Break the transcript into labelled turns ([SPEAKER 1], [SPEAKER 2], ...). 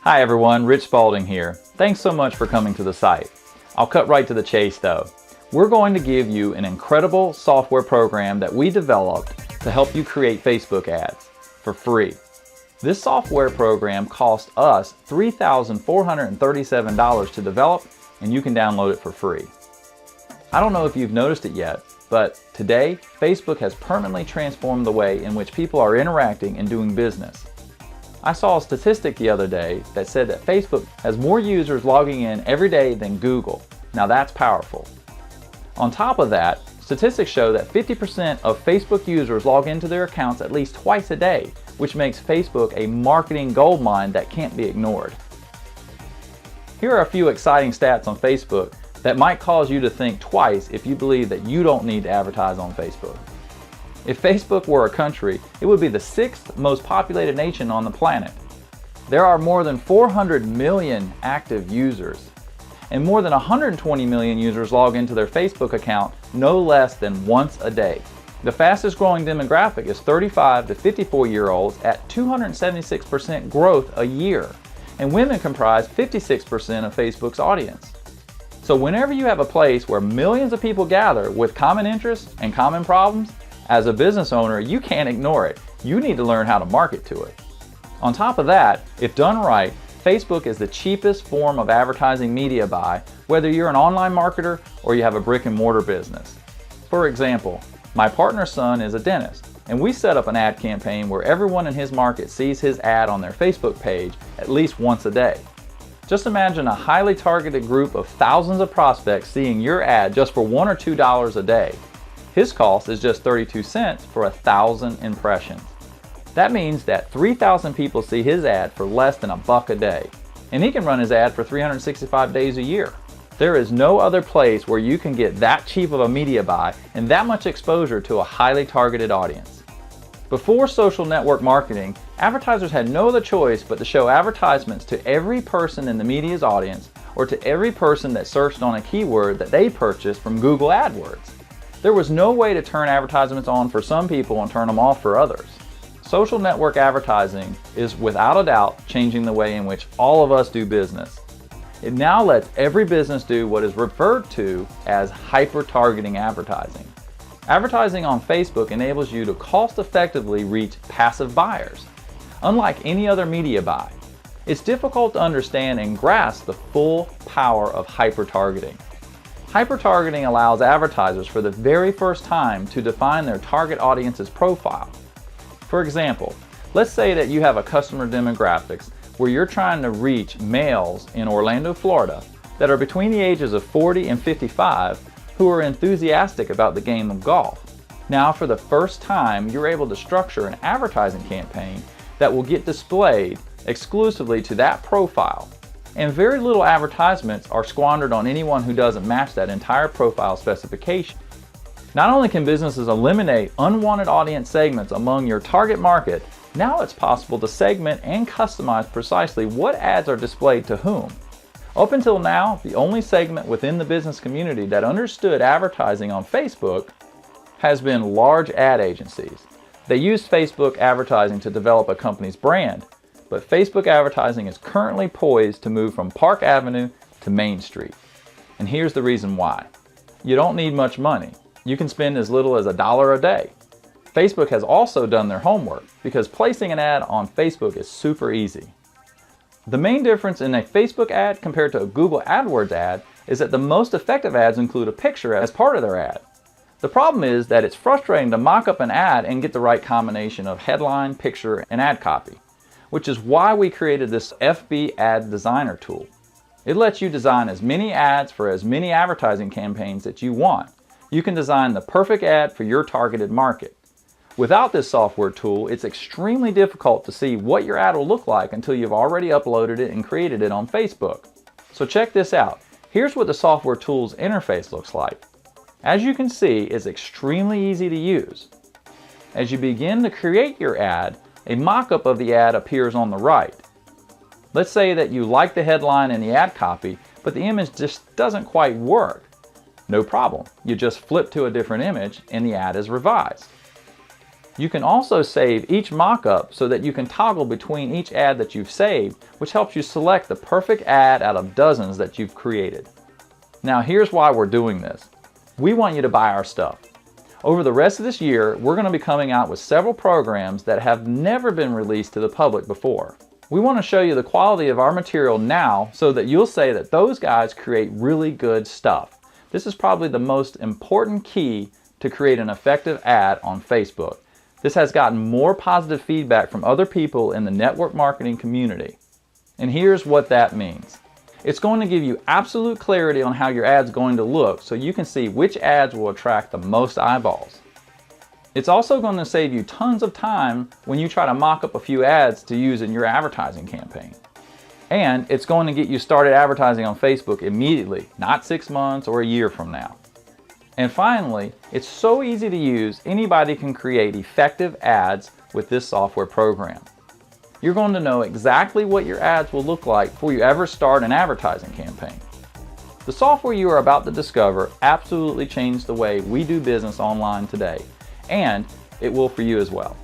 [SPEAKER 1] Hi everyone, Rich Spalding here. Thanks so much for coming to the site. I'll cut right to the chase though. We're going to give you an incredible software program that we developed to help you create Facebook ads for free. This software program cost us $3,437 to develop, and you can download it for free. I don't know if you've noticed it yet, but today Facebook has permanently transformed the way in which people are interacting and doing business. I saw a statistic the other day that said that Facebook has more users logging in every day than Google. Now that's powerful. On top of that, statistics show that 50% of Facebook users log into their accounts at least twice a day, which makes Facebook a marketing goldmine that can't be ignored. Here are a few exciting stats on Facebook that might cause you to think twice if you believe that you don't need to advertise on Facebook. If Facebook were a country, it would be the 6th most populated nation on the planet. There are more than 400 million active users, and more than 120 million users log into their Facebook account no less than once a day. The fastest growing demographic is 35 to 54-year-olds at 276% growth a year, and women comprise 56% of Facebook's audience. So whenever you have a place where millions of people gather with common interests and common problems, as a business owner, you can't ignore it. You need to learn how to market to it. On top of that, if done right, Facebook is the cheapest form of advertising media buy, whether you're an online marketer or you have a brick and mortar business. For example, my partner's son is a dentist, and we set up an ad campaign where everyone in his market sees his ad on their Facebook page at least once a day. Just imagine a highly targeted group of thousands of prospects seeing your ad just for $1 or $2 a day. His cost is just 32 cents for 1,000 impressions. That means that 3,000 people see his ad for less than $1 a day, and he can run his ad for 365 days a year. There is no other place where you can get that cheap of a media buy and that much exposure to a highly targeted audience. Before social network marketing, advertisers had no other choice but to show advertisements to every person in the media's audience or to every person that searched on a keyword that they purchased from Google AdWords. There was no way to turn advertisements on for some people and turn them off for others. Social network advertising is without a doubt changing the way in which all of us do business. It now lets every business do what is referred to as hyper-targeting advertising. Advertising on Facebook enables you to cost-effectively reach passive buyers. Unlike any other media buy, it's difficult to understand and grasp the full power of hyper-targeting. Hyper-targeting allows advertisers for the very first time to define their target audience's profile. For example, let's say that you have a customer demographics where you're trying to reach males in Orlando, Florida that are between the ages of 40 and 55 who are enthusiastic about the game of golf. Now, for the first time, you're able to structure an advertising campaign that will get displayed exclusively to that profile. And very little advertisements are squandered on anyone who doesn't match that entire profile specification. Not only can businesses eliminate unwanted audience segments among your target market, now it's possible to segment and customize precisely what ads are displayed to whom. Up until now, the only segment within the business community that understood advertising on Facebook has been large ad agencies. They use Facebook advertising to develop a company's brand. But Facebook advertising is currently poised to move from Park Avenue to Main Street. And here's the reason why. You don't need much money. You can spend as little as $1 a day. Facebook has also done their homework because placing an ad on Facebook is super easy. The main difference in a Facebook ad compared to a Google AdWords ad is that the most effective ads include a picture as part of their ad. The problem is that it's frustrating to mock up an ad and get the right combination of headline, picture, and ad copy, which is why we created this FB Ad Designer tool. It lets you design as many ads for as many advertising campaigns that you want. You can design the perfect ad for your targeted market. Without this software tool, it's extremely difficult to see what your ad will look like until you've already uploaded it and created it on Facebook. So check this out. Here's what the software tool's interface looks like. As you can see, it's extremely easy to use. As you begin to create your ad, a mock-up of the ad appears on the right. Let's say that you like the headline and the ad copy, but the image just doesn't quite work. No problem. You just flip to a different image and the ad is revised. You can also save each mock-up so that you can toggle between each ad that you've saved, which helps you select the perfect ad out of dozens that you've created. Now here's why we're doing this. We want you to buy our stuff. Over the rest of this year, we're going to be coming out with several programs that have never been released to the public before. We want to show you the quality of our material now so that you'll say that those guys create really good stuff. This is probably the most important key to create an effective ad on Facebook. This has gotten more positive feedback from other people in the network marketing community. And here's what that means. It's going to give you absolute clarity on how your ad's going to look so you can see which ads will attract the most eyeballs. It's also going to save you tons of time when you try to mock up a few ads to use in your advertising campaign. And it's going to get you started advertising on Facebook immediately, not 6 months or a year from now. And finally, it's so easy to use, anybody can create effective ads with this software program. You're going to know exactly what your ads will look like before you ever start an advertising campaign. The software you are about to discover absolutely changed the way we do business online today, and it will for you as well.